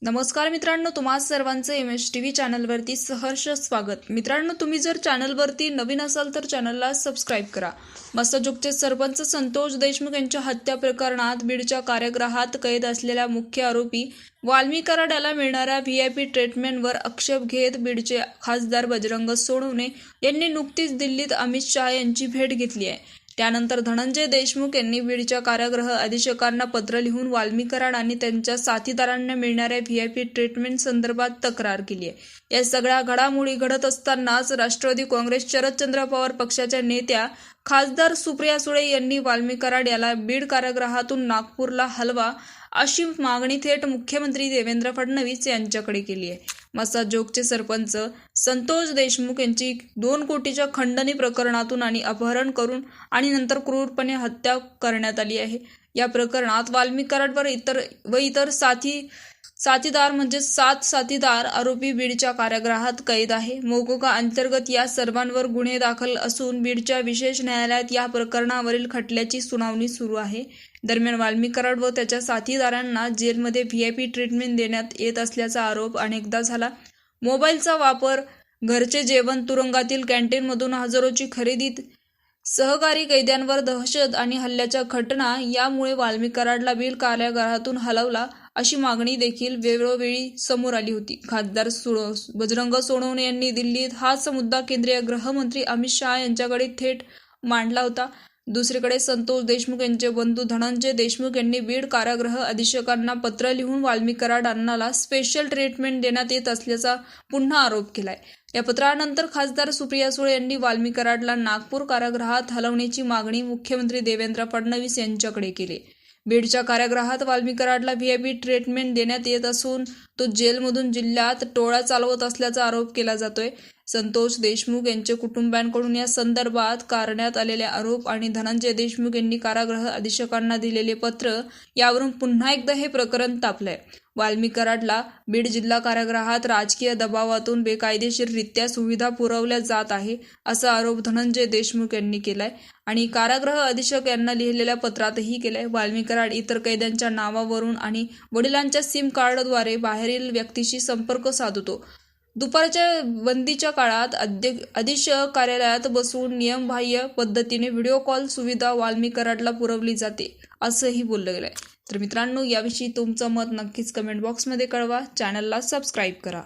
नमस्कार मित्रांनो, तुम्हा सर्वांचं MSTV चॅनलवरती सहर्ष स्वागत। मित्रांनो, तुम्ही जर चॅनलवरती नवीन असाल तर चॅनलला सबस्क्राइब करा। मसजोगचे सरपंच संतोष देशमुख यांच्या हत्या प्रकरणात बीडच्या कारागृहात कैद असलेल्या मुख्य आरोपी वाल्मी कराड याला मिळणाऱ्या VIP ट्रीटमेंटवर आक्षेप घेत बीडचे खासदार बजरंग सोनवणे यांनी नुकतीच दिल्लीत अमित शहा यांची भेट घेतली आहे। त्यानंतर धनंजय देशमुख यांनी बीडच्या कारागृह अधीक्षकांना पत्र लिहून वाल्मी कराड आणि त्यांच्या साथीदारांना मिळणाऱ्या VIP ट्रीटमेंट संदर्भात तक्रार केली आहे। या सगळ्या घडामोडी घडत असतानाच राष्ट्रवादी काँग्रेस शरदचंद्र पवार पक्षाच्या नेत्या खासदार सुप्रिया सुळे यांनी वाल्मी कराड याला बीड कारागृहातून नागपूरला हलवा अशी मागणी थेट मुख्यमंत्री देवेंद्र फडणवीस यांच्याकडे केली आहे। मसजोगचे सरपंच संतोष देशमुख यांची 2 कोटीच्या खंडणी प्रकरणातून आणि अपहरण करून आणि नंतर क्रूरपणे हत्या करण्यात आली आहे। या प्रकरणात वाल्मी कराडवर इतर साथीदार म्हणजे 7 साथीदार आरोपी बीडच्या कारागृहात कैद आहे। मोकोका अंतर्गत या सर्वांवर गुन्हे दाखल असून बीडच्या विशेष न्यायालयात या प्रकरणावरील खटल्याची सुनावणी सुरू आहे। दरम्यान वाल्मी कराड व त्याच्या साथीदारांना जेलमध्ये VIP ट्रीटमेंट देण्यात येत असल्याचा आरोप अनेकदा झाला। मोबाईलचा वापर, घरचे जेवण, तुरुंगातील कॅन्टीनमधून हजारोची खरेदी, सहकारी कैद्यांवर दहशत आणि हल्ल्याच्या घटना यामुळे वाल्मी कराडला बीड कारागृहातून हलवला अशी मागणी देखील वेळोवेळी समोर आली होती। खासदार बजरंग सोनवणे यांनी दिल्लीत हाच मुद्दा केंद्रीय गृहमंत्री अमित शहा यांच्याकडे थेट मांडला होता। दुसरीकडे संतोष देशमुख यांचे बंधू धनंजय देशमुख यांनी बीड कारागृह अधीक्षकांना पत्र लिहून वाल्मी कराड यांना स्पेशल ट्रीटमेंट देण्यात येत असल्याचा पुन्हा आरोप केलाय। या पत्रानंतर खासदार सुप्रिया सुळे यांनी वाल्मी कराडला नागपूर कारागृहात हलवण्याची मागणी मुख्यमंत्री देवेंद्र फडणवीस यांच्याकडे केली। बीडच्या कारागृहात वाल्मी कराडला VIP ट्रीटमेंट देण्यात येत असून तो जेलमधून जिल्ह्यात टोळा चालवत असल्याचा आरोप केला जातोय। संतोष देशमुख यांच्या कुटुंबियांकडून या संदर्भात करण्यात आलेले आरोप आणि धनंजय देशमुख यांनी कारागृह अधीक्षकांना दिलेले पत्र यावरून पुन्हा एकदा हे प्रकरण तापलंय। वाल्मी कराडला बीड जिल्हा कारागृहात राजकीय दबावातून बेकायदेशीररित्या सुविधा पुरवल्या जात आहे असा आरोप धनंजय देशमुख यांनी केलाय आणि कारागृह अधीक्षक यांना लिहिलेल्या पत्रातही केलाय। वाल्मी कराड इतर कैद्यांच्या नावावरून आणि वडिलांच्या SIM कार्डद्वारे बाहेरील व्यक्तीशी संपर्क साधतो। दुपारच्या बंदीच्या काळात अधीक्षक कार्यालयात बसून नियमबाह्य पद्धतीने व्हिडिओ कॉल सुविधा वाल्मी कराडला पुरवली जाते असंही बोललं गेलंय। तर मित्रांनो, याविषयी तुमचं मत नक्कीच कमेंट बॉक्समध्ये कळवा। चॅनलला सबस्क्राईब करा।